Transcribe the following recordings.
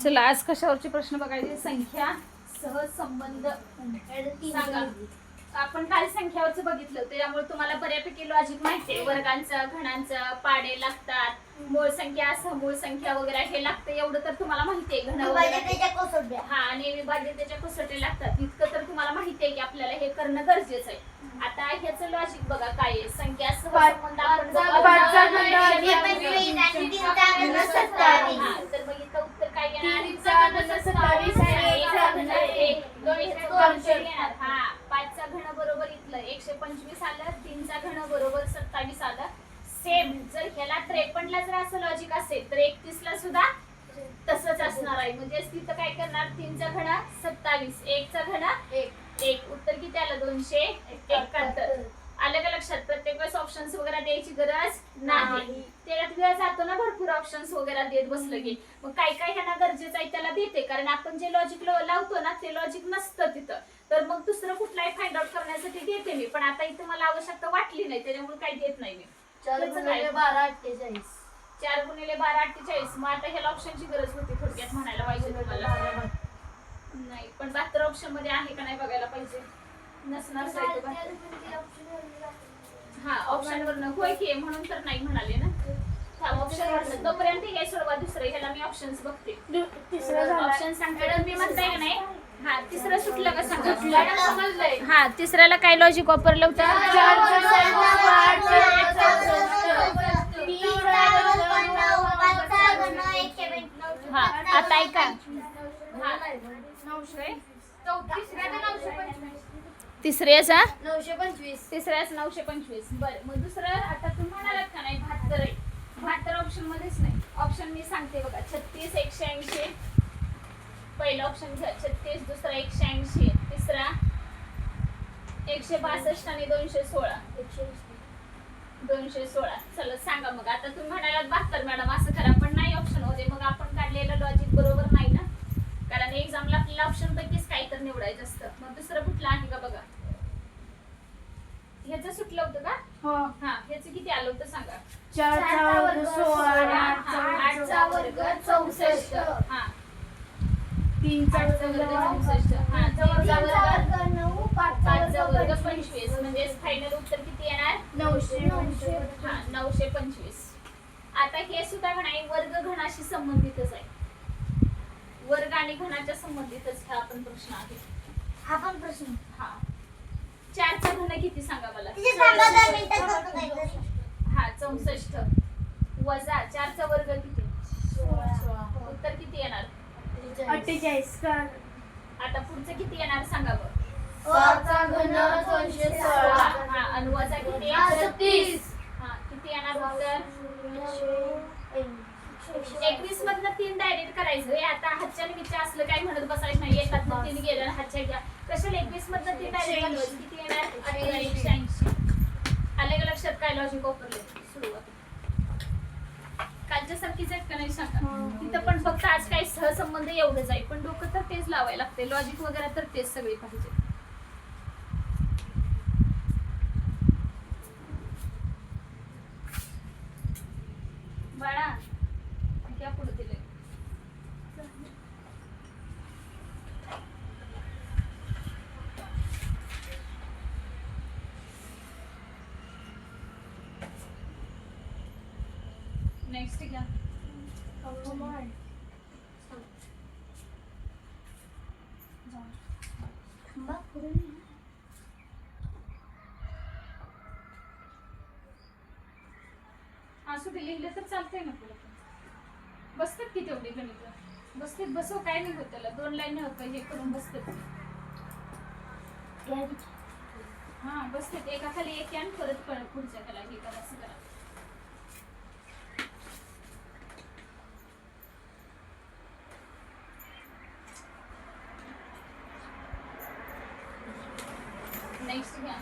चला आज कशावरचे प्रश्न बघायचे. संख्या सहज संबंध सांगा. आपण काल संख्यावरच बघितलं त्याच्यामुळे तुम्हाला बऱ्यापैकी लॉजिक माहिती आहे. वर्गांचं, घणांचं, पाडे लागतात, मूळ संख्या, समूळ संख्या वगैरे हे लागतं एवढं तर तुम्हाला माहिती आहे. घन हा आणि विभाज्यतेच्या कसोट्या लागतात इतकं तर तुम्हाला माहिती आहे की आपल्याला हे करणं गरजेचं आहे. आता ह्याचं लॉजिक बघा काय आहे. संख्या सहज संबंध आपण तर मग इथं उत्तर काय येणार. हा 5चा घन बरोबर इथलं 125 आलं, 3चा घन बरोबर 27 आलं. सेम जर ह्याला 53 ला जर असं लॉजिक असेल तर 31 ला सुद्धा तसंच असणार आहे. म्हणजे तिथं काय करणार. 3चा घन 27, 1चा घन 1. उत्तर किती आलं 271. आलं का लक्षात. प्रत्येक वेळेस ऑप्शन्स वगैरे द्यायची गरज नाही. त्याच्यात वेळ जातो ना भरपूर ऑप्शन्स वगैरे देत बसलं की. मग काय काय ह्यांना गरजेचं आहे त्याला देते. कारण आपण जे लॉजिक लावतो ना ते लॉजिक नसतं तिथं. तर मग दुसरं कुठलाही फाइंड आउट करण्यासाठी देते मी. पण आता इथं मला आवश्यकता वाटली नाही त्याच्यामुळे काही देत नाही मी. 4 गुणिले 12 48. 4 गुणिले 12 48. मग आता ह्याला ऑप्शनची गरज होती थोडक्यात म्हणायला पाहिजे तुम्हाला. नाही पण 72 ऑप्शन मध्ये आहे का नाही बघायला पाहिजे. नसणार हा ऑप्शन वरनं होय की म्हणून तर नाही म्हणाले ना. ऑप्शन वरनं तोपर्यंत ठीक आहे. सोडवा दुसरं. ह्याला मी ऑप्शन्स बघते. ऑप्शन सांगते मी म्हणताय का नाही. हा तिसरं सुटलं का सांगा. हा तिसऱ्याला काय लॉजिक वापरलं होतं. हा आता ऐका. तिसऱ्याचा 925. बरं मग दुसरं आता तुम्ही म्हणालात का नाही 72 आहे. 72 ऑप्शन मध्येच नाही. ऑप्शन मी सांगते बघा. 36 180. पहिला ऑप्शन घ्या 36. दुसरा 180. तिसरा 162 आणि 216. 216. चला सांगा मग. आता तुम्ही म्हणालात 72 मॅडम असं करा पण नाही ऑप्शन होते. मग आपण काढलेलं लॉजिक बरोबर नाही ना. कारण एक्झामला आपल्याला ऑप्शन पैकीच काही तर निवडायचं असतं. मग दुसरं कुठलं आहे का बघा. ह्याचं सुटलं होतं का. हा ह्याचं किती आलं होतं सांगा. 4चा वर्ग 16. 8चा वर्ग 64. हा 3चा वर्ग 64. हा 3चा वर्ग 9. 5चा वर्ग 25. म्हणजे फायनल उत्तर किती येणार 900. हा 925. आता हे सुद्धा नाही वर्ग घनाशी संबंधितच आहे. वर्ग आणि घनाच्या संबंधितच हा पण प्रश्न आहे. हा पण प्रश्न. हा 4चा घन किती सांगा मला. हा 64 वजा 4चा वर्ग किती 16. उत्तर किती येणार 48. आता पुढचं किती येणार सांगा बरं. 6चा घन 216. हा आणि वजा किती 36. हा किती येणार उत्तर 21 मधनं 3 डायरेक्ट करायचं. आता हातच्या विचार असलं काय म्हणत बसायचं नाही. एकातनं 3 गेलं हातच्या घ्या कशाला 21 मधनं 3 डायरेक्ट किती येणार 180. आले का लक्षात काय लॉजिक वापरले सुरुवात. कालच्या सारखीच आहेत का नाही सांगा. तिथं पण फक्त आज काही सहसंबंध एवढंच आहे पण डोकं तर तेच लावायला लागते. लॉजिक वगैरे तर तेच सगळे पाहिजे. बाळा क्या पुढे दिले. नेक्स्ट घ्या. असू दे लिहिलं तर चालतंय ना तुला. बसतात की तेवढी गणित बसतात. बसव काय नाही होत त्याला. 2 लाईन होतं हे करून बसतात. हा बसतात एका खाली एक आणि परत पुढच्या त्याला हे करा असं करा. नेक्स्ट घ्या.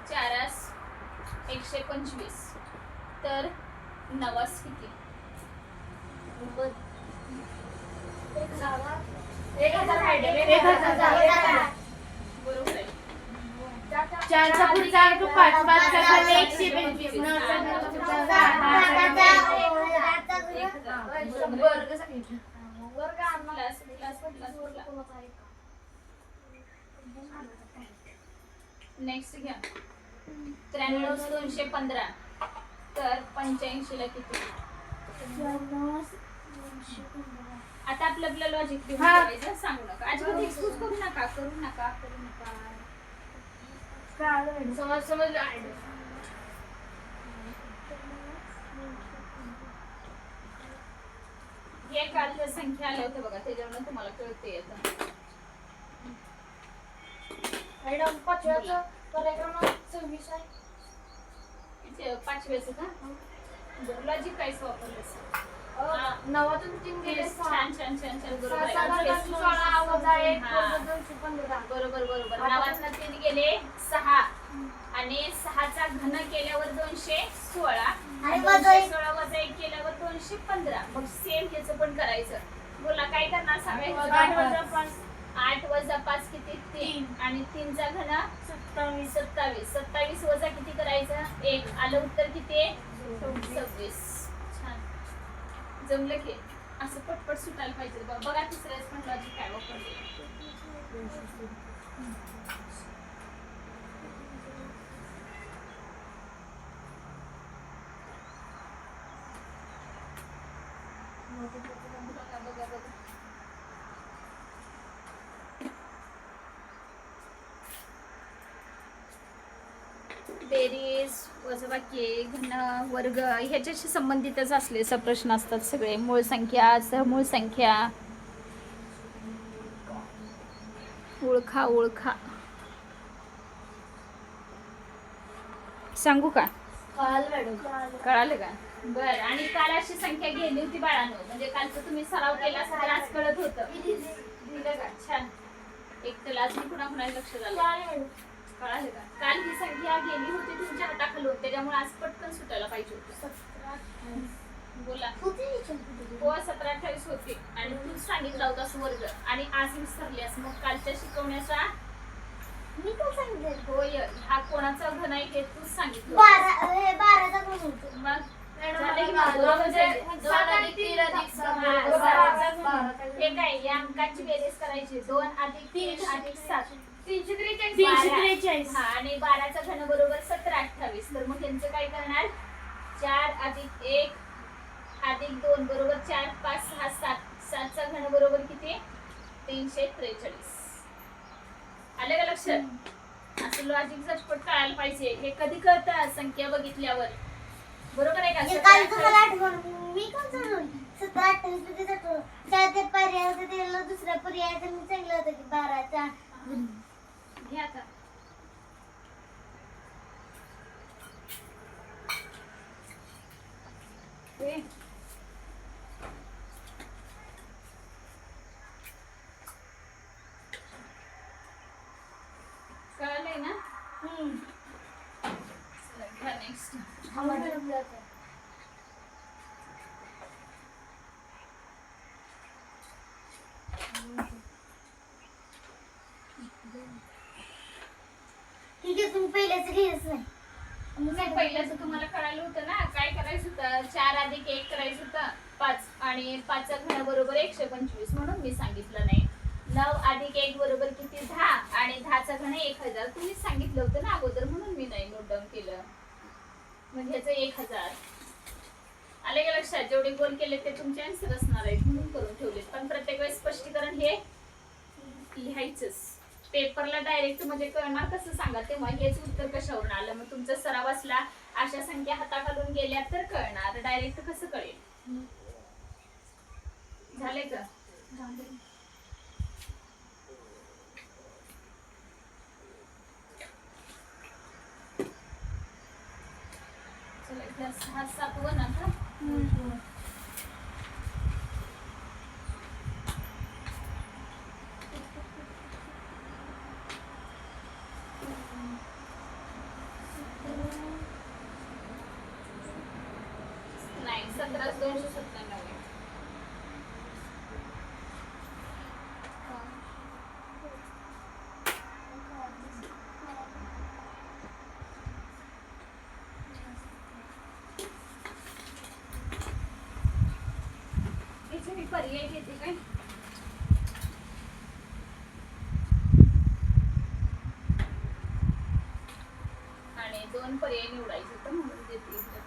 4 125 तर 9 किती 1000. बरोबर आहे. 4चा पुढचा अंक 5. 5चा घन 125. 9चा घन 10. वर्ग सांगितलं. वर्ग आणला. क्लास. नेक्स्ट घ्या. 93 215 तर 85 ला किती? आता आपलं लॉजिक घेऊन हा. करायचं. सांगू नका अजिबात एक्सक्यूज करू नका. समजलं. हे कालच्या संख्या आल्या होत्या बघा त्याच्यावरून तुम्हाला कळते आता. मॅडम 5व्याचा कार्यक्रम 26 आहे. इथे 5व्याचं का? लॉजिक काहीच वापरलंस. नवातून 3 गेले 6. छान बरोबर आहे. 16 वजा 1 हा. वजा 215. बरोबर नावातनं 3 गेले 6 आणि 6चा घन केल्यावर 216 आणि 216 वजा 1 केल्यावर 215. मग सेम ह्याचं पण करायचं. बोला काय करणार सांगायचं? 8 वजा 5 8 वजा 5 किती? 3 आणि 3चा घन 27 वजा किती करायचं? 1. आलं उत्तर किती? 26. छान जमलं की असं पटपट सुटायला पाहिजे. बघा तिसऱ्याच पण लॉजिक काय वापरले. बघा. बेरीज वजाबाकी घन वर्ग ह्याच्याशी संबंधितच असले असा प्रश्न असतात सगळे. मूळ संख्या सहमूळ संख्या ओळखा सांगू का? कळालं का? बर. आणि काल अशी संख्या गेली होती बाळांनो. म्हणजे कालचं तुम्ही सराव केला असता तर आज कळत होतं. दिलं का? छान. एक तर आज मी कुणाला लक्ष झालं. कळालं का? काल ही संख्या गेली होती तुमच्या हाताखालून त्याच्यामुळे आज पटकन सुटायला पाहिजे होतं. बोला. हो 17 28 होते आणि तूच सांगितला होतास वर्ग आणि आज विसरलीस. मग कालच्या शिकवण्याचा मी काय सांगितलं? होय हा कोणाचा घन आहे हे तूच सांगितलं. 12चा गुण होतो. मग झालं की मग बरोबर म्हणजे झालं. 7 आणि 3 अधिक 6 हे काय या अंकाची बेरीज करायची. 2 अधिक 3 अधिक 7 343. हा आणि 12चा घन बरोबर 17 28. तर मग यांचं काय करणार? 4 अधिक 1 अधिक 2 बरोबर 4 5 6 7. 7चा घन बरोबर किती? 343. आलं का लक्षात? असं लॉजिक झटपट कळायला पाहिजे. हे कधी कळतं? संख्या बघितल्यावर. बरोबर आहे का? काल तुम्हाला आठवण मी कोण सांगून 17 28 मध्ये जातो. त्यात पर्याय होते त्याला दुसरा पर्याय तर मी चांगलं होतं की 12चा घ्या आता. कळलंय ना? चला घ्या नेक्स्ट. ठीक आहे तुम्ही पहिल्याच घ्यायच नाही. नाही पहिल्याचं तुम्हाला कळालं होतं ना. काय करायचं होतं? 4 अधिक 1 करायचं होतं 5 आणि 5चा घन बरोबर 125 म्हणून मी सांगितलं नाही. 9 अधिक 1 बरोबर किती? 10 आणि 10चा घन 1000. तुम्हीच सांगितलं होतं ना अगोदर म्हणून मी नाही नोट डाऊन केलं. म्हणजे ह्याचं 1000. आले का लक्षात? जेवढे गोल केले ते तुमचे आन्सर असणार आहेत म्हणून करून ठेवले. पण प्रत्येक वेळेस स्पष्टीकरण हे लिहायचंच. पेपरला डायरेक्ट म्हणजे कळणार कसं सांगा तेव्हा हेच उत्तर कशावरून आलं. मग तुमचा सराव असला अशा संख्या हाताखालून गेल्या तर कळणार. डायरेक्ट कसं कळेल? झाले का? चला इथं 6 7 वन आता. नाही 17 297 आहे. इथे पर्याय घेते काय. आणि 2 पर्याय निवडायचे तर म्हणून देते इकडे.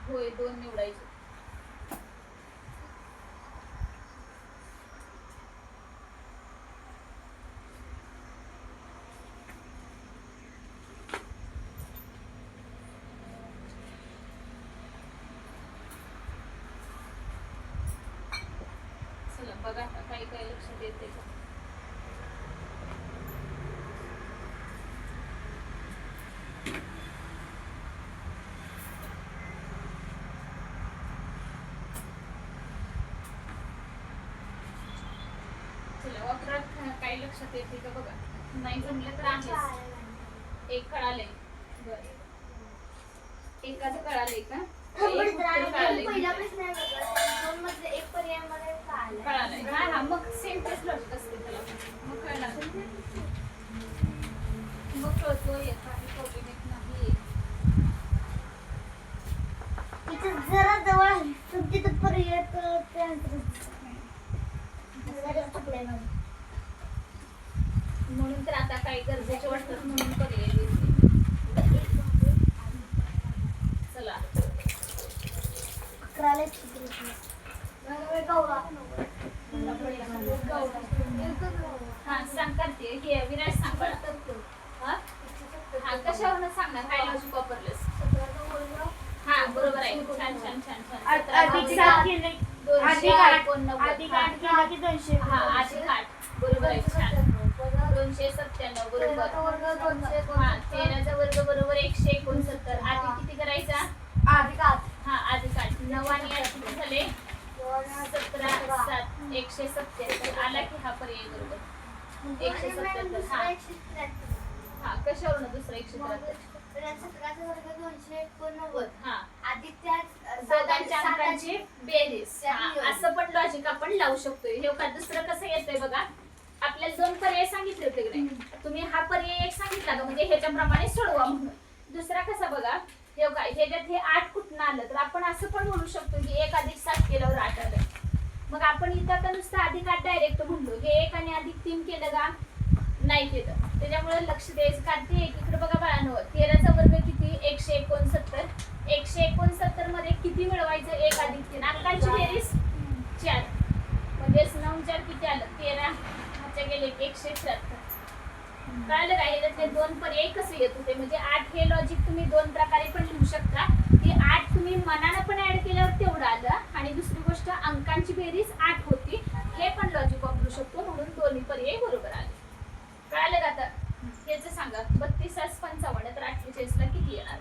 होय 2 निवडायचे. चला बघा आता काही काही लक्षात येते का. चला वापरात काही लक्षात येते का बघा. नाही जमलं तर आहेच. एक कळालंय. बरं एकाच कळालंय का. एक उत्तर कळालंय. कळालंय. हा हा मग सेम तेच लॉजिक असते त्याला. मग कळणार. मग कळतोय काही प्रॉब्लेम येत नाही. जरा जवळ आहे. तुमची तर पर्याय म्हणून तर आता काही गरजेचे वाटतात म्हणून पर्याय देते. चला हा सांग करते. हे विराज सांग बरं. हा हा कशावरून सांगणार काय लॉजिक वापरलंस. हा बरोबर आहे. छान छान छान छान. अधिक 7 केले 289. अधिक 8 केले की 200. हा अधिक 8 बरोबर आहे. छान. 297 बरोबर. हा 13चा वर्ग बरोबर 169. अधिक किती करायचा. अधिक 8 हा अधिक 8. 9 आणि 8 किती झाले 17 7 177. आला की हा पर्याय बरोबर 177. हा कशावरून दुसरा 173. हा दोघांच्या अंकांची बेरीज. हा, असं पण लॉजिक आपण लावू शकतोय. हे का दुसरं कसं येतंय बघा. आपल्याला 2 पर्याय सांगितले होते की नाही. तुम्ही हा पर्याय एक सांगितला का म्हणजे ह्याच्याप्रमाणे सोडवा म्हणून. दुसरा कसा बघा. हे काय ह्याच्यात हे 8 कुठून आलं तर आपण असं पण म्हणू शकतो की 1 अधिक 7 केल्यावर 8 आलं. मग आपण इथं आता नुसतं अधिक 8 डायरेक्ट म्हणलो. हे 1 आणि अधिक 3 केलं का नाही केलं. त्याच्यामुळे लक्ष द्यायचं. कारण ते इकडे बघा बाळांनो 13चा वर्ग किती 169. 169 मध्ये किती मिळवायचं 1 अधिक 3. अंकांची बेरीज 4 म्हणजे 9 4 किती आलं 13. ह्याच्या गेले 173. कळलं का. याच्यातले 2 पर्याय कसे येत होते म्हणजे 8 हे लॉजिक तुम्ही 2 प्रकारे पण लिहू शकता. ते 8 तुम्ही मनानं पण ऍड केल्यावर तेवढं आलं आणि दुसरी गोष्ट अंकांची बेरीज 8 होती. हे पण लॉजिक वापरू शकतो म्हणून दोन्ही पर्याय बरोबर आले. कळलं का आता. याचं सांगा 32 55 तर 48 ला किती येणार.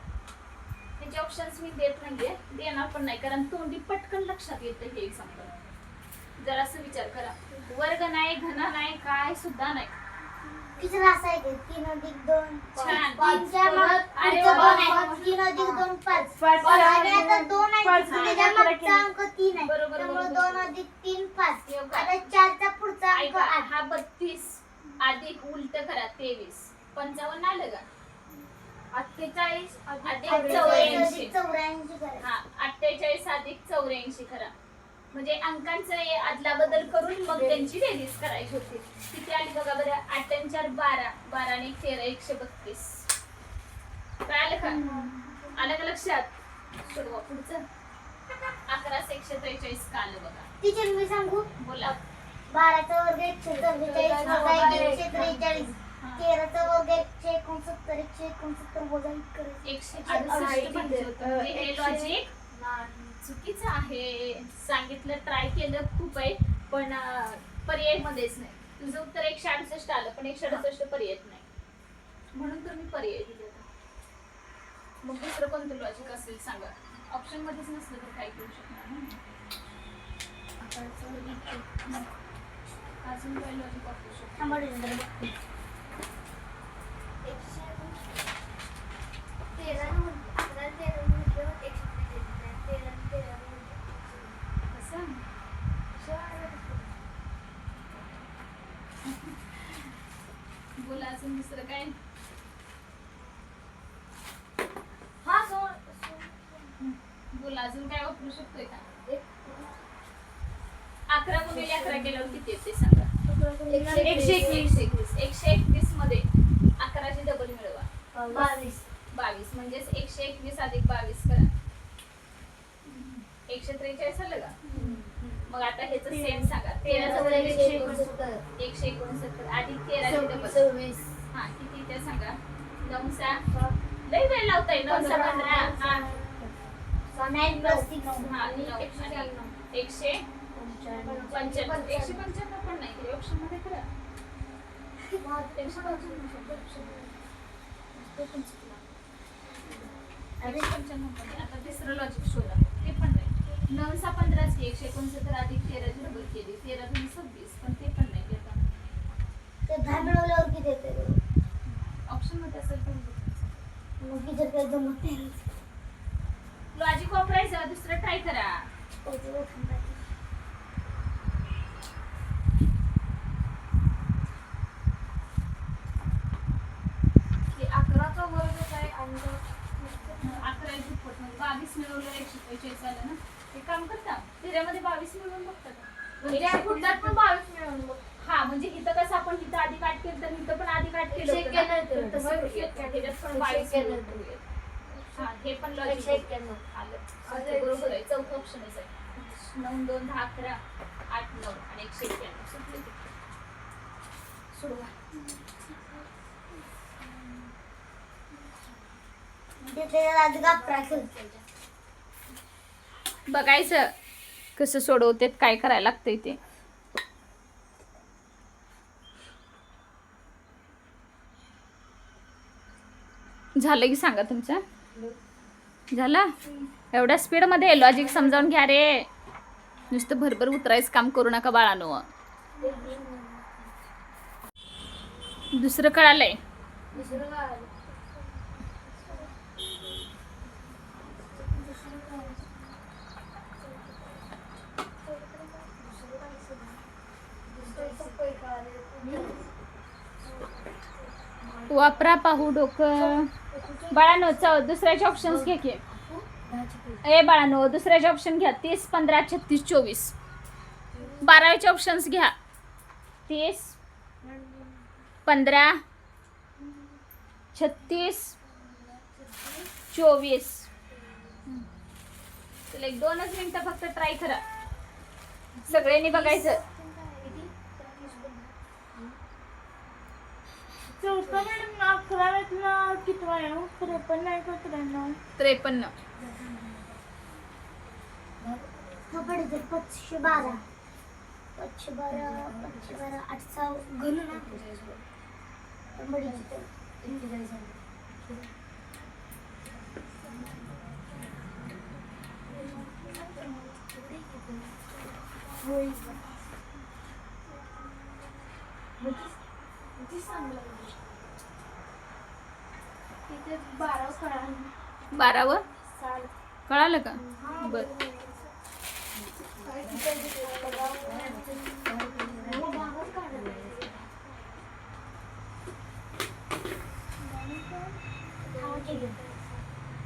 त्याचे ऑप्शन्स मी देत नाहीये. देणार पण नाही कारण तोंडी पटकन लक्षात येतं हे एक्झाम्पल. जरासं विचार करा. वर्ग नाही घन नाही काय सुद्धा नाही. तिसरं असं आहे की 3 अधिक 2 छान. 3 अधिक 2 5 आणि आता 2 आहे त्याच्या मागचा अंक 3 आहे. बरोबर, त्यामुळे बरोबर. 2 अधिक 3 5. एवढं. आता 4चा पुढचा अंक ऐका 8. हा 32 अधिक उलट करा 23 55 आलं का. 48 अधिक 84 84. करा. हा 48 अधिक 84 करा. म्हणजे अंकांचा आदला बदल करून मग त्यांची बेरीज करायची होती. किती आली बघा बरं. 8 आणि 4 12 12 आणि 13 132. कळालं का. आलं का लक्षात. सोडवा पुढचं. 11 143 का आलं बघा. टीचर मी सांगू बोला. 12चा वर्ग 144 वजा 143. 13चा वर्ग 169 169 वजा 168 पाहिजे होतं. म्हणजे हे लॉजिक चुकीचं आहे. सांगितलं ट्राय केलं खूप आहे पण पर्याय मध्येच नाही. तुझं उत्तर 168 आलं पण 168 पर्याय नाही म्हणून तुम्ही पर्याय दिले. मग दुसरं कोणतं लॉजिक असेल सांगा. ऑप्शन मध्येच नसलं तर काय करू शकणार नाही. अजून काय लॉजिक वापरू शकतो. बोला अजून दुसरं काय. बोला अजून काय वापरू शकतोय का? 11 गुणिले 11 केल्यावर किती येते सांगा? 121. 121 मध्ये 11ची डबल मिळवा. 22 म्हणजेच 121 अधिक 22 करा. 143 आलं का? मग आता ह्याचं सेम सांगा. 13 जवळ 169 अधिक 13ची डबल. हा किती ते सांगा? 9 6 लय वेळ लावताय. 9 6 15. हा 9 + 6 हा 9 आणि 195. 195 पण नाही केली ऑप्शन मध्ये करा. 195 शब्द ऑप्शन तो पण चुकला. 195 पण नाही. आता तिसरं लॉजिक शोधा. ते पण नाही. 9 6 15 ची 169 अधिक 13ची डबल केली. 13 2 26 पण ते पण नाही केलं. ते 10 मिळवल्यावर किती येते? ऑप्शन मध्ये असेल तर मग किती काय जमत नाही. लॉजिक वापरायचं. दुसरं ट्राय करा. की 11चा वर्ग काय आणि 11 दुप्पट म्हणजे 22 मिळवलं 145 आलं ना. हे काम करता. 13 मध्ये 22 मिळवून बघता का? म्हणजे पुढच्यात पण 22 मिळून बघ. हा म्हणजे इथं कसं आपण इथं आधी काट केलं तर इथं पण आधी काट केलं होतं ना. 191 तर तसं करूया. ह्याच्यात पण 22 मिळवून बघूया. हा हे पण लॉजिक 191 आलं. ते बरोबर आहे. चौथा ऑप्शनच आहे. 9 2 10 11 8 9 आणि 191 सुटले ते. सोडवा. बघायचं कसं सोडवते काय करायला लागतंय ते. झालं की सांगा तुमचं. झालं एवढ्या स्पीड मध्ये लॉजिक समजावून घ्या रे. नुसतं भरभर उतरायचं काम करू नका बाळांनो. दुसरं कळालंय. दुसरं काय आलं? वापरा पाहू डोकं. बाळांनो दुसऱ्याचे ऑप्शन्स घ्या की. ए बाळांनो दुसऱ्याचे ऑप्शन घ्या. 30 15 36 24. 12वेचे ऑप्शन्स घ्या. 30 15 36 24. चला 1-2 मिनिटं फक्त ट्राय करा. सगळ्यांनी बघायचं. चौथा मॅडम 11 कितवा आहे? 53 आहे का 93? 53. 512 8चा घन ना. तिथे 12 कळालं. 12व कळालं का? बर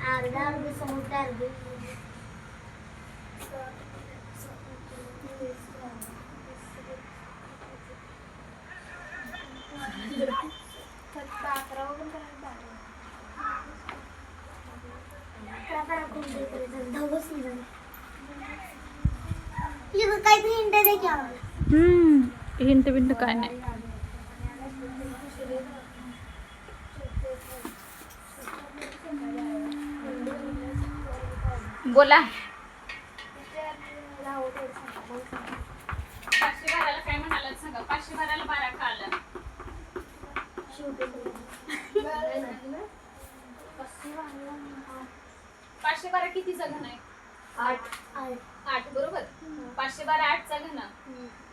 अर्धा समुद्र अर्धे काहीतरी हिंट दे की आम्हाला. हिंट बिंट काय नाही. बोला. 512 काय म्हणाला सांगा. 512 12 का आलं? 512 कितीचा घन आहे? 8 बरोबर. 512 8चा घन.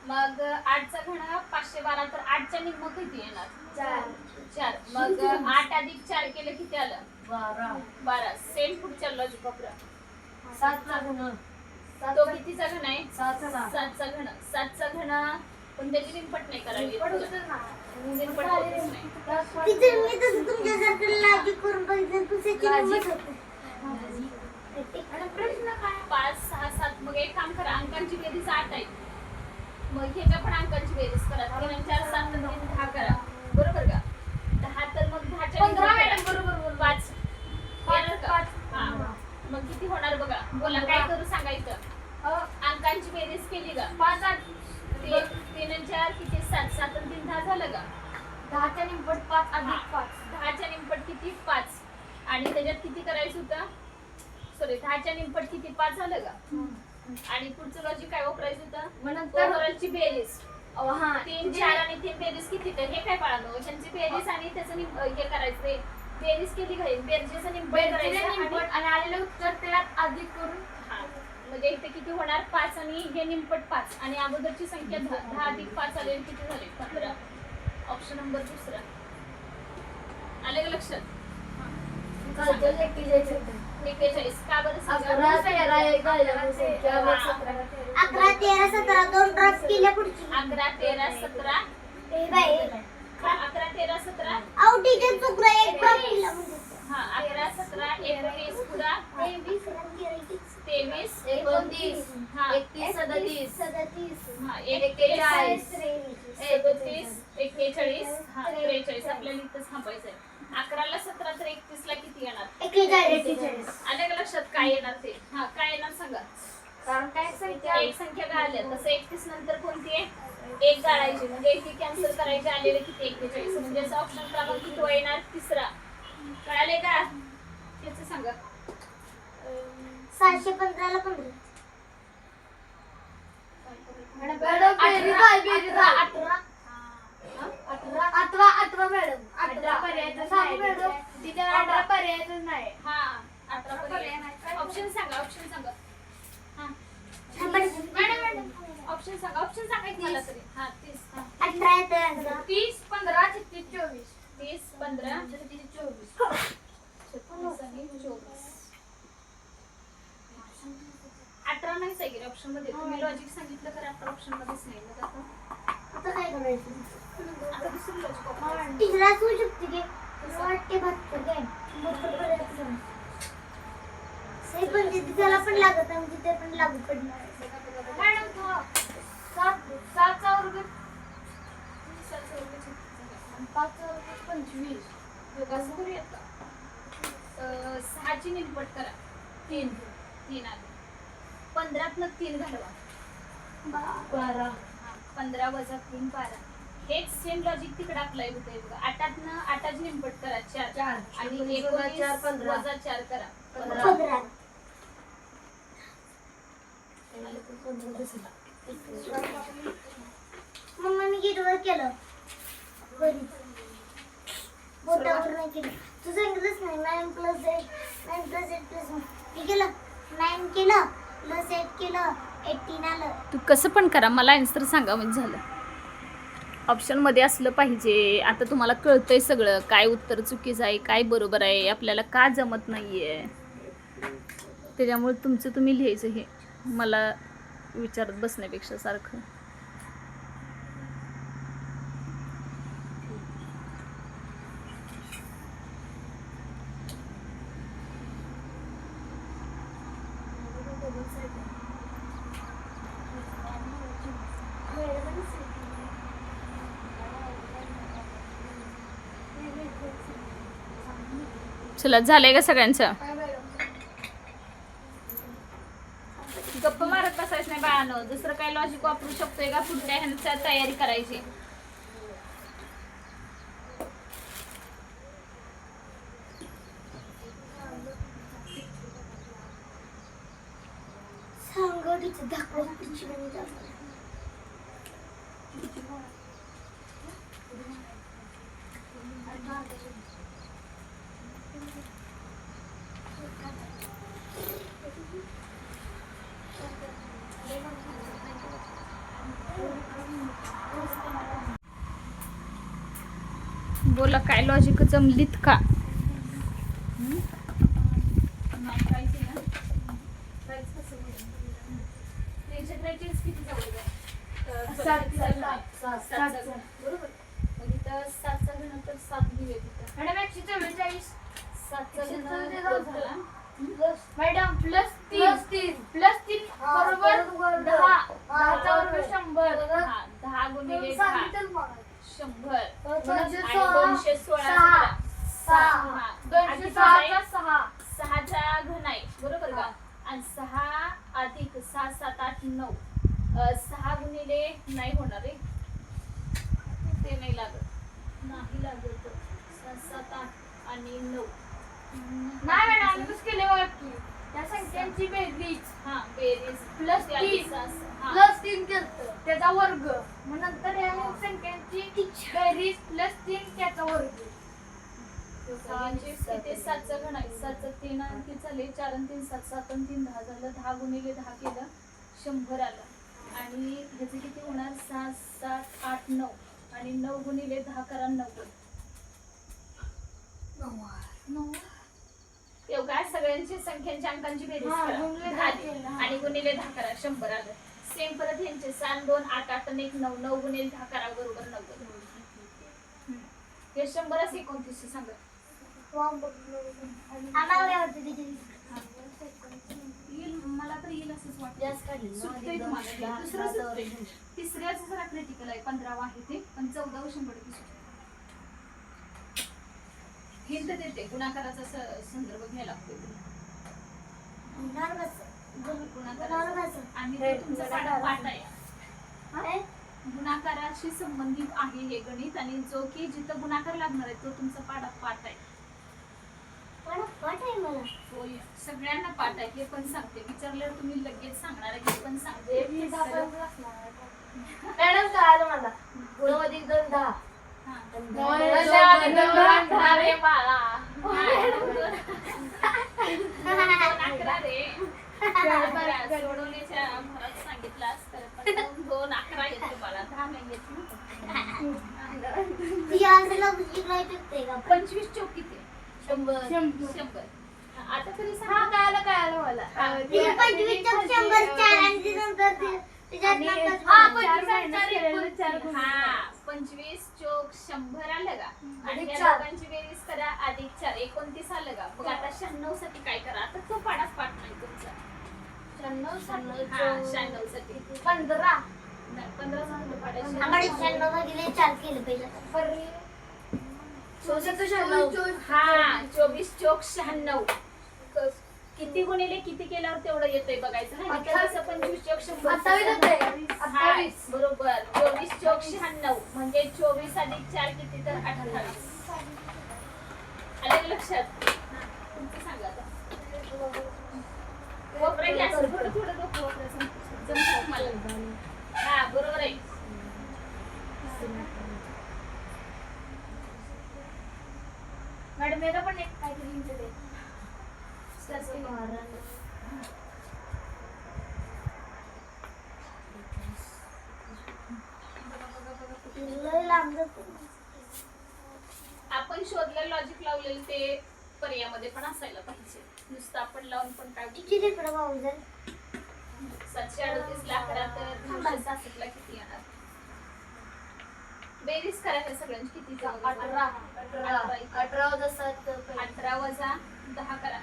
मग 8चा घन 512 तर 8च्या निम्म किती येणार? 4. मग 8 अधिक 4 केलं किती आलं? 12. सेम पुढच्या लॉजिक वापरा. 7चा घन. तो कितीचा घन आहे? 7चा 7चा घन पण त्याची निमपट नाही करावी. निमपट होतच नाही. टीचर मी तसं तुमच्यासारखं लॉजिक करून बघितलं तुझ्याची Logic. हिंमत होते. आणि प्रश्न काय मग किती होणार बघा. बोला काय करू सांगायचं. अंकांची बेरीज केली का? 5 8 3 आणि 4 किती? 7. 7 आणि 3 10 झालं का? 10च्या निंपट 5 अधिक 5. 10च्या निंपट किती? 5. आणि त्याच्यात किती करायचं होतं? सॉरी 10च्या निंपट किती? 5 झालं का? आणि पुढचं लॉजिक काय वापरायचं होतं? मग नंतर ओव्हरऑलची बेरीज. हा 3 4 आणि 3 बेरीज किती? तर हे काय पाळावं? ह्यांची बेरीज आणि त्याचं हे करायचं. बेरीज केली घरी, बेरजेचं निंपट करायचं निंपट आणि आलेलं उत्तर त्यात अधिक करून हा. म्हणजे इथे किती होणार? 5 आणि हे निंपट 5 आणि अगोदरची संख्या 10 अधिक 5 आले किती झाले? 15. ऑप्शन नंबर दुसरा. आले का लक्षात? 41. का बरं सांगा? 11 13 17 दोन ड्रॉप केल्या पुढची 11 13 17. ए बाई 11 13 17. आऊ टीचर चुकला एक ड्रॉप केला म्हणजे हा 11 17 21 पुरा 23 रन करायची 23 29 हा 31 37 37 हा 41 37 41 हा 43. आपल्याला इथंच थांबायचंय. 11 ला 17 तर 31 ला किती येणार? 41 आलं का लक्षात काय येणार ते? हा काय येणार सांगा. कारण काय संख्या एक संख्या गाळल्या तसं 31 नंतर कोणती आहे? एक गाळायची म्हणजे एक कॅन्सल करायचे. आलेले किती? 41. म्हणजे याचा ऑप्शन क्रमांक किती येणार? तिसरा. कळाले का? त्याचं सांगा. 715 ला 15 अठरा मॅडम 18 पर्यायच नाही मॅडम तिथे 18 पर्यायच नाही. हा 18 पर्याय. ऑप्शन सांगा. ऑप्शन सांगा. हा मॅडम ऑप्शन सांगा. ऑप्शन सांगायचं मला तरी. हा 30 हा 18 येतं 30 15 36 24 30 15 24 36 आणि 24. 18 नाही सांगितलं ऑप्शन मध्ये. तुम्ही लॉजिक सांगितलं तर 18 ऑप्शन मध्येच नाही. मग आता काय करायचं आता दुसरं लॉजिक वापरायचं. तिसरा असू शकते की मला वाटते 72 काय 72 पर्यंत जाऊ. से पण त्याला पण लागत आणि तिथे पण लागू पडणार आहे. मॅडम 7 चा वर्ग 5 चा वर्ग 25 कसं करूयात का? 6 ची निंपट करा. 3 आले. 15तनं 3 घालवा. 12 15 वजा 3 12. हेच सेम लॉजिक तिकडे अप्लाय होतंय बघा. 8तनं 8ची निंपट करा 4 आणि 19 वजा 4 करा 15 मम्मा मी गेटवर केलं घरी बोटावर नाही केलं. तू सांगितलंच नाही 9 + 8 9 + 8 + मी केलं 9 केलं +8 केलं 18 आलं. तू कसं पण करा मला आन्सर सांगा म्हणजे झालं. ऑप्शन मध्ये असलं पाहिजे. आता तुम्हाला कळतंय सगळं काय उत्तर चुकीचं आहे काय बरोबर आहे. आपल्याला का जमत नाहीये त्याच्यामुळे तुमचं तुम्ही लिहायचं. हे मला विचारत बसण्यापेक्षा सारखं. चला झालंय का सगळ्यांचं? गप्प मारत बसायचं नाही बाळानं. दुसरं काय लॉजिक वापरू शकतोय का पुढच्या ह्यांच्या तयारी करायची. सांगडीचं दाखवलं पुढची म्हणजे दाखवलं. बोला काय लॉजिक जमलीत का? मॅडम 144 मॅडम +3 बरोबर 10 10चा वर्ग 100 10 गुणिले 10 100 216 216 206 चा 6 6चा घन आहे बरोबर. आणि 6 अधिक 6 7 8 9 6 गुणिले नाही होणार आहे ते नाही लागत 6 7 8 आणि 9 नाही मॅडम आम्ही कसं केले बघा की त्या संख्यांची बेरीज हा बेरीज प्लस त्या 3 दिवसास, हा. प्लस 3 केलं त्याचा वर्ग मग नंतर या संख्यांची बेरीज प्लस 3 त्याचा वर्ग यांचे किती 7चा घन आहे 7चा 3 आणि किती झाले 4 आणि 3 7 7 आणि 3 10 झालं 10 गुणिले 10 केलं 100 आलं आणि ह्याचे किती होणार 6 7 8 9 आणि 9 गुणिले 10 करा 90 तेव्हा काय सगळ्यांची संख्यांच्या अंकांची बेरीज हा, करा. गुणिले 10 10 आली. केलं, हा. आणि गुणिले 10 करा 100 आलं सेम परत ह्यांचे 7 2 8 8 आणि 1 9 9 गुणिले 10 करा बरोबर 90 हे 100 च 29 सांगा आम्हाला होते तिथे येईल मला तर येईल असंच वाटतं जास्त काढली सुटतंय तुम्हाला हे. दुसरं सुटतंय. तिसऱ्याचं जरा क्रिटिकल आहे 15 आहे ते पण 14 100 हिंट देते गुणाकाराचा संदर्भ घ्यायला लागतो गुणाकाराचा आणि तो तुमचा पाठ आहे गुणाकाराशी संबंधित आहे हे गणित आणि जो की जिथं गुणाकार लागणार आहे तो तुमचा पाठ आहे होय सगळ्यांना पाठ आहे हे पण सांगते विचारल्यावर तुम्ही लगेच सांगणार आहे हे पण सांगते मॅडम कळालं मला 2 अधिक 2 10 हा. अरे बाळा अकरा रे सोडवण्याच्या भरात सांगितलं असतं पण 2 11 येत तुम्हाला 10 नाही येत ना 25 चौक किती 100 आता तरी हा सांगा कळालं मला हा. आणि- हा, 25 चार हा 25 चौक 100 आलं का आणि अधिक या चार. दोघांची बेरीज करा अधिक 4 29 आलं का मग आता 96 साठी काय करा आता तो पाठ नाही तुमचा हा 96 साठी 15 नाही 15 सांगतो पाडायची आम्हाला 96 भागिले 4 केलं पाहिजे हा 24 चौक 96 किती गुणिले किती केल्यावर तेवढं येतंय बघायचं नाही तर कसं 25 चौक 100 हा, बरोबर 24 चौक 96 म्हणजे 24 अधिक 4 किती तर 28 आलं लक्षात तुमचं सांगा आता कोपरा घ्या असं थोडं थोडं डोकं वापरायचं जमतं मला हा बरोबर आहे मॅडम याला पण एक काहीतरी hint दे. आपण शोधलेलं लॉजिक लावलेलं ते पर्यायामध्ये पण असायला पाहिजे नुसतं आपण लावून पण काय किती लेकरं भाऊ जर 738 ला 11 तर 966 ला किती येणार बेरीज करायचं सगळ्यांची किती 18 वजा 7 18 वजा 10 करा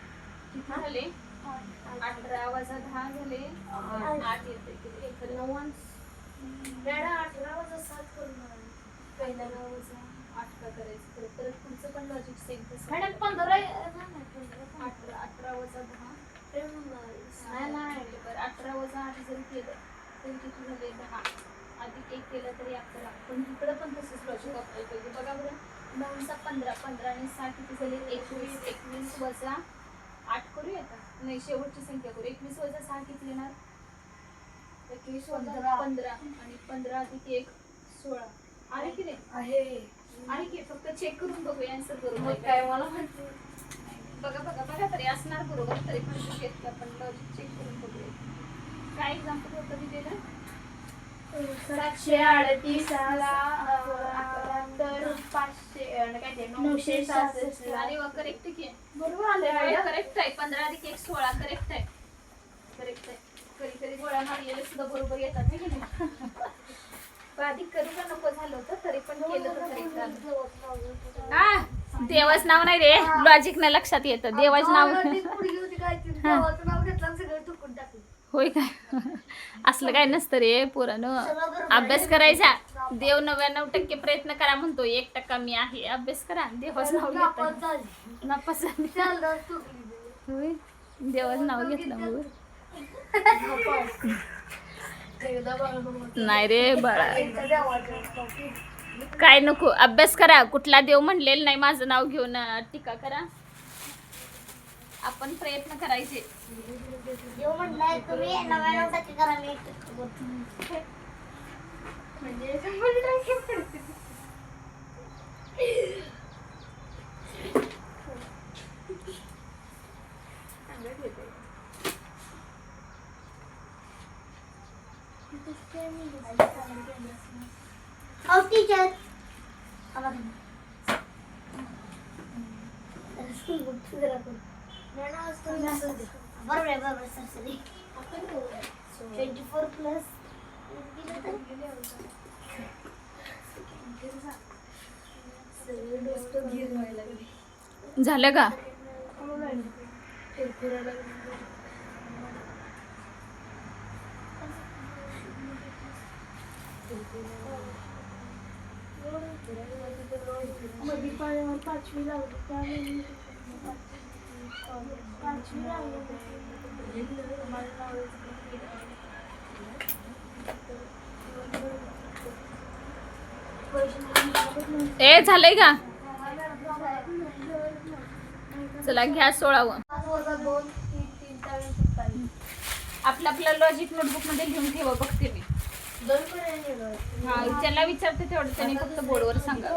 किती झाले 18 वजा 10 झाले 8 येते किती एक 9 मॅडम 18 वजा 7 करून बघा. पहिला वजा 8 का करायचं परत पुढचं पण लॉजिक सेम तसं मॅडम 15 18 वजा 10 नाही नाही बरं 18 वजा 8 जरी केलं तरी किती झाले 10 अधिक 1 केलं तरी 11 पण इकडं पण तसंच लॉजिक वापरायला पाहिजे बघा बरं 9 15 15 आणि 6 किती झाले 21 21 वजा 8 करूया का नाही शेवटची संख्या करू 21 वजा 6 किती येणार 21 वजा 15 आणि 15 अधिक 1 16 आहे की नाही आहे आहे की फक्त चेक करून बघूया आन्सर बरोबर मग आहे काय का? मला म्हणते बघा तरी असणार बरोबर तरी पण घेतलं आपण लॉजिक चेक करून बघूया काय एक्झाम्पल होतं दिलेलं 738 ला 11 तर 500 काय ते 966 अरे वा करेक्ट की आहे. बरोबर आले मॅडम करेक्ट आहे 15 अधिक 1 16 करेक्ट आहे करेक्ट आहे कधी कधी गोळ्या मारलेले सुद्धा बरोबर येतात नाही की नाही पण अधिक करू का नको झालं होतं तरी पण केलं तर करेक्ट झालं हा देवाच नाव नाही रे लॉजिक न लक्षात येतं देवाच नाव देवाचं नाव घेतलं सगळं चुकून टाकलं होय काय असलं काय नसतं रे पोरानं अभ्यास करायचा देव 99% प्रयत्न करा म्हणतो 1% मी आहे अभ्यास करा देवाच नाव घेता नापास झाली. होय देवाच नाव घेतलं नाही रे बाळा, काय नको, अभ्यास करा. कुठला देव म्हणलेला नाही माझं नाव घेऊन टीका करा. आपण प्रयत्न करायचे. देव म्हणलाय तुम्ही नव्या नोटाची करा मी टीचर बरोबर आहे बरोबर सर सरी 24 प्लस झालं का? पाचवी लावली ए झालंय का? चला घ्या 16व. आपलं आपलं लॉजिक नोटबुक मध्ये लिहून ठेवा. बघते मी. हा ज्याला विचारते तेवढं त्यांनी फक्त बोर्डवर सांगा.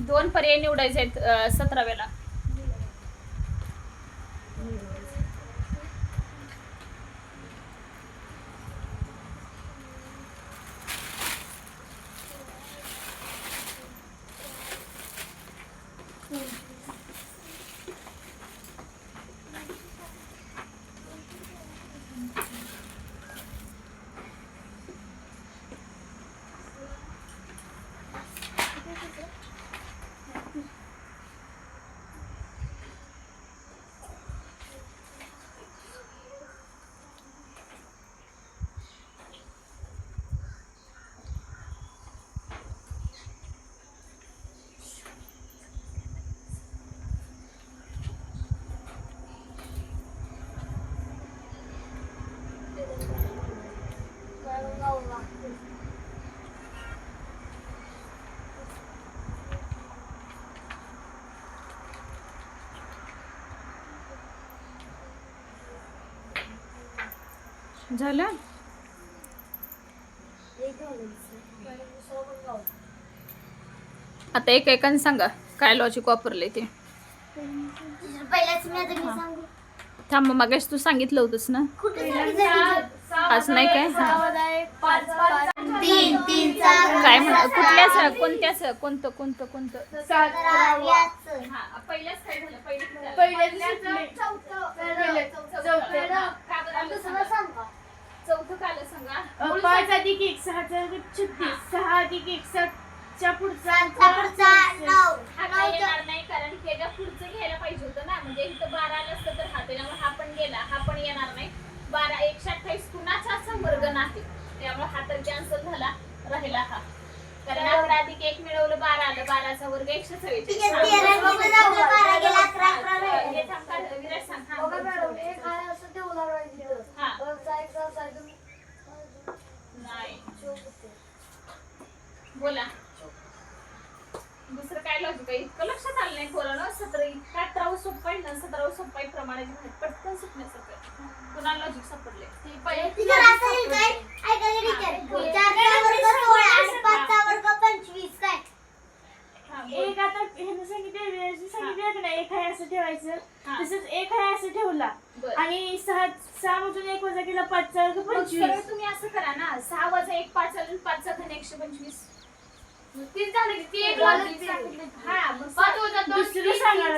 2 पर्याय निवडायचे आहेत 17व्याला. झालं. आता एकाने सांगा काय लॉजिक वापरले ते. पहिल्याच मी आता मी सांगू थांब, मगाशी तू सांगितलं होतंस ना. कुठे सांगितलं आज नाही काय? तीन तीनचा काय म्हणा कुठल्या कोणत्या कोणतं कोणतं कोणतं? याचं. हा पहिल्याच काय झालं? चौथं काल सांगा. 5 अधिक 1 6 36 6 अधिक 1 7 च्या पुढचा पुढचा 9 हा काय येणार नाही कारण त्याच्या पुढचं घ्यायला पाहिजे होतं ना. म्हणजे इथं 12 आलं असतं तर हा त्याच्यामुळे हा पण गेला. हा पण येणार नाही. 12 128 कुणाचाच वर्ग नाही त्यामुळे हा तर कॅन्सल झाला. राहिला हा कारण 11 अधिक 1 मिळवलं 12 आलं. 12चा वर्ग 144. ठीक आहे 13 मध्ये जाऊन 12 गेला 11 11 राहिले. हे थांब का विराज सांग. हा. नाही बोला दुसरं काय लॉजिक आहे? इतकं लक्षात आलं नाही पोरांनो. 17 सोपं आहे ना. 17 सोपं आहे प्रमाणे पटकन सुटण्यासारखं. पुन्हा लॉजिक सापडले. टीचर असं येईल काय? ऐका रे टीचर 4चा वर्ग 16 आणि 5चा वर्ग 25 काय? एक आता ह्यानं सांगितलं की नाही 1 आहे असं ठेवायचं. तसंच 1 आहे असं ठेवला आणि 6 मधून 1 वजा केला 5चा वर्ग 25. तुम्ही असं करा ना 6 वजा 1 5 आलं 5चा घन 125. तीन झालं की ती एक लॉजिक हा दुसरं सांगा.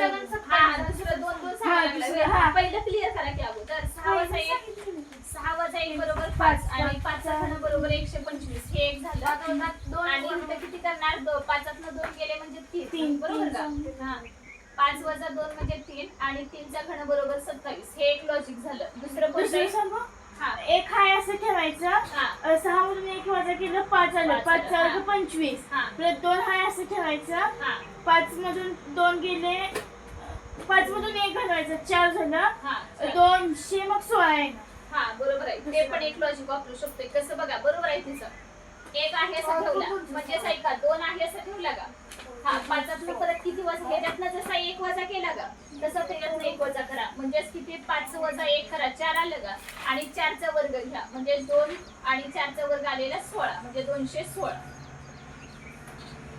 दुसरं 2 2 सांगा. पहिलं क्लिअर करा की अगोदर 6 वजा 1 बरोबर 5 आणि 5चा घन बरोबर 125. हे एक झालं. आणि इथं किती करणार? 5तनं 2 गेले म्हणजे 3 बरोबर का? हा 5 वजा 2 म्हणजे 3 आणि 3चा घन बरोबर 27. हे एक लॉजिक झालं. दुसरं दुसरं सांगू? हा 1 आहे असं ठेवायचं. 6 मधून 1 वजा केलं 5 आलं. 5चा वर्ग 25. परत 2 आहे असं ठेवायचं. 5 मधून 2 गेले 5 मधून 1 घालवायचं करायचं 4 झालं हा 200 मग 16 आहे. हा बरोबर आहे. ते पण एक लॉजिक वापरू शकतोय. कसं बघा, बरोबर आहे तिचं. एक आहे असं ठेवला म्हणजेच ऐका 2 आहे असं ठेवला का, हा 5 परत किती वजा, ह्याच्यातनं जसा 1 वजा केला का तसं त्याच्यातनं 1 वजा करा, म्हणजेच किती 5 वजा 1 करा 4 आलं का, आणि 4चा वर्ग घ्या म्हणजे 2 आणि 4चा वर्ग आलेला 16 म्हणजे 216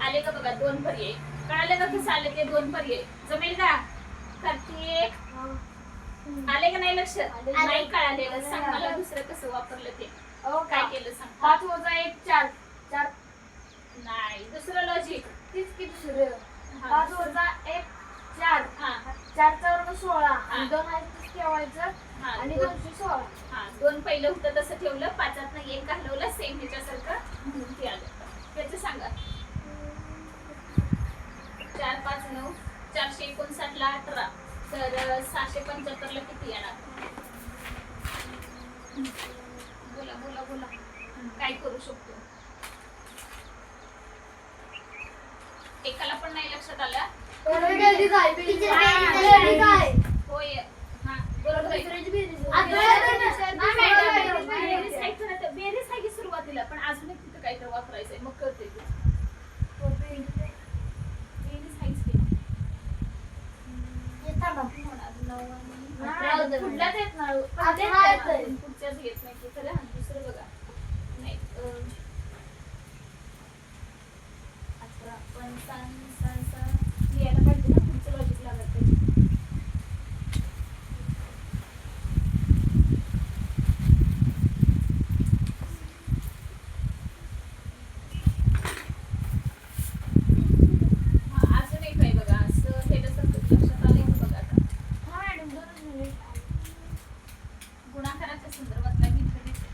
आले का बघा. 2 पर्याय कळालं का कसं आलं ते 2 पर्याय. जमेल का कार्तिक? आले का नाही लक्ष? नाही कळालेलं सांग मला दुसरं कसं वापरलं ते. काय केलं सांग. 5 वजा 1 4 4 नाही दुसरं लॉजिक. तीच की दुसरं 5 वजा 1 4 हा 4चा वर्ग 16 हा. आणि 2 आहे तीच ठेवायचं हा आणि 2 216. हा 2 पहिलं होतं तसं ठेवलं, 5तनं 1 घालवलं सेम ह्याच्यासारखं म्हणून ते आलं. त्याचं सांगा. 4 5 9 459 ला 18 तर 675 ला किती येणार? बोला बोला बोला. काय करू शकतो? एकाला पण नाही लक्षात आलं. होय हा बरोबर आहे. बेरीज आहे की सुरुवातीला, पण अजून एक तिथं काहीतरी वापरायचंय मग कळते ते. बेरीज आहेच की. कुठल्याच येत नाही. पुढच्याच येत नाही की खरं. दुसरं बघा. नाही 18 55 लिहायला पाहिजे ना, पुढचं लॉजिक लागत पाहिजे. हा अजून एक आहे बघा. असं हे कसं लक्षात आलंय का बघा आता. हा मॅडम 2 मिनिट. गुणाकाराच्या संदर्भातला हिंट देते.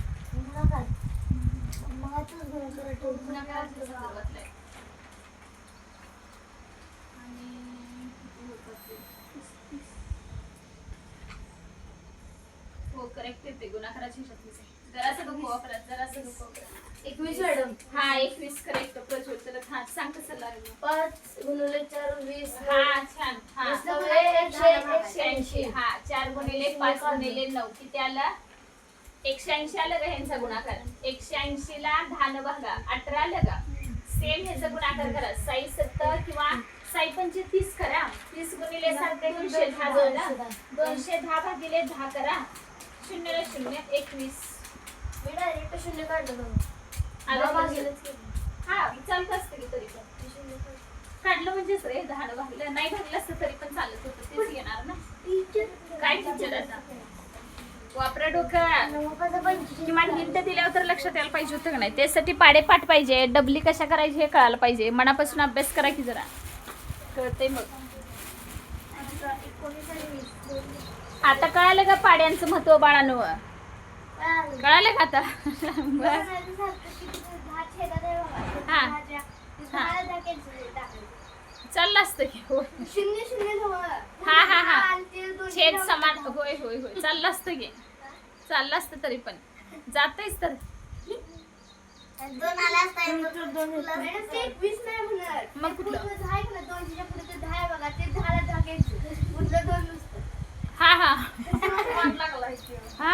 गुणाकाराच्या संदर्भातला आहे. आणि किती होतात ते? हो करेक्ट येते. गुणाकाराच्या ह्याच्यातलीच आहे. जरासं डोकं वापरा, जरासं डोकं वापरा. 21 मॅडम. हा 21 करेक्ट. प्रज्वल हा सांग कसं लागलं. 5 गुणिले 4 20. हा छान. हा 180. हा 4 गुणिले 5 गुणिले 9 किती आला? 180 आलं का ह्यांचा गुणाकार? 180 ला 10 न बघा 18 आलं का? सेम ह्याचा गुणाकार करा. 6 7 किंवा 6 5 30 करा. 30 गुणिले 7 210 झाला. 210 भागिले 10 करा. 0 ला 0 21 मी डायरेक्ट 0 काढलं. आलं का? भागिलेच केलं. हा चालत असतं की तरी पण काढलं म्हणजेच रे 10 न भागलं. नाही भागलं असतं तरी पण चालत होतं. तेच येणार ना. काय टीचर आता वापरा डोकं. किमान हिंट दिल्यावर तर लक्षात यायला पाहिजे होतं का नाही. त्यासाठी पाडेपाठ पाहिजे. डबली कशा करायची हे कळायला पाहिजे. मनापासून अभ्यास करा की जरा कळते मग. आता कळालं का पाड्यांचं महत्व बाळांनो? कळालं का आता? चाललं असतं की हो. हा हा हा छेद समान. होय होय होय चाललं असतं की. चाललं असतं तरी पण जातच तर. 2 आला असता. मग कुठलं? हा हा हा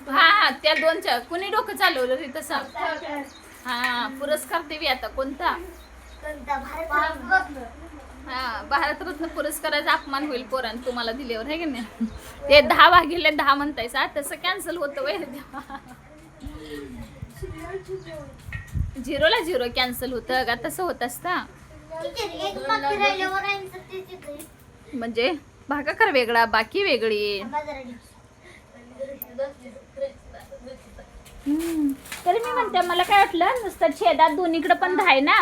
हा हा त्या 2च्या कुणी डोकं चालवलं रे तसं? हा पुरस्कार देवी आता कोणता? हा भारतरत्न पुरस्काराचा अपमान होईल पोरांन तुम्हाला दिल्यावर आहे की नाही. ते 10 भागिले 10 म्हणतायसा तसं कॅन्सल होतं वय. 0 ला 0 कॅन्सल होतं का तसं होत असतं. म्हणजे भागाकार वेगळा बाकी वेगळी. तरी मी म्हणते मला काय वाटलं नुसतं छेदात दोन्हीकडे पण 10 आहे ना.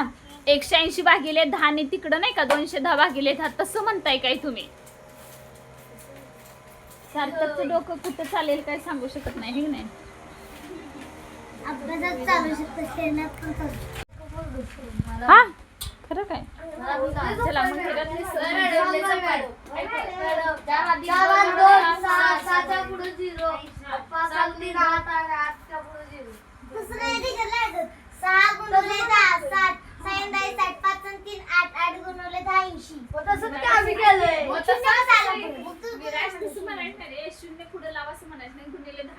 180 भागिले 10 ने तिकडं नाही का 210 भागिले 10 तसं म्हणताय काय तुम्ही? सार्थकचं डोकं कुठं चालेल काय सांगू शकत नाही हे नाही. अभ्यासात चालू शकतो, शेणात पण चालू. हा खरं काय? चला मग घरातली दुसरं आहे तिकडे लागत. 6 गुणिले 10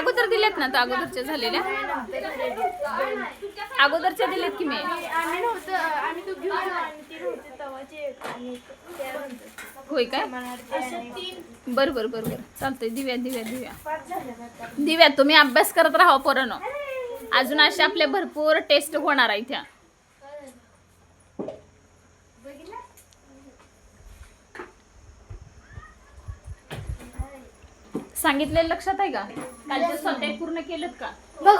अगोदर दिलेत ना, तर अगोदरच्या झालेल्या अगोदरच्या दिलेत की मी. आम्ही नव्हतं, आम्ही तो घेऊन आलो आणि ते नव्हते तवाचे आणि त्या नंतर होय काय? असं 3 बर बर बर बर चालतंय. दिव्या दिव्या दिव्या 5 झाले आता. दिव्या तुम्ही अभ्यास करत राहा पोरांनो. अजून अशा आपल्या भरपूर टेस्ट होणार आहे त्या. सांगितलेलं लक्षात आहे का? कालचे स्वाध्याय पूर्ण केलेत का? बघ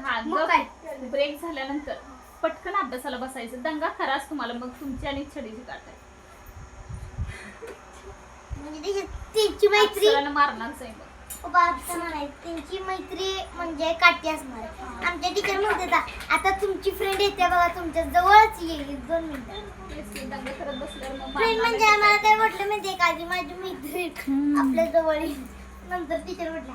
हा, मग काय? ब्रेक झाल्यानंतर पटकन अभ्यासाला बसायचं. दंगा खराच तुम्हाला, मग तुमची आणि छडीची काट आहे. म्हणजे त्यांची मैत्री अक्षरानं मारणारच आहे मग. त्यांची मैत्री म्हणजे काठी असणार आहे. आमच्या टीचर म्हणते आता तुमची फ्रेंड येते बघा, तुमच्या जवळच येईल 2 मिनिटं. तेच की, दंगा करत बसल्यावर मग फ्रेंड म्हणजे मारणार आम्हाला काय वाटलं माहितीये का, आधी माझी मैत्रीण आपल्या जवळ येईल. नंतर टीचर म्हटल्या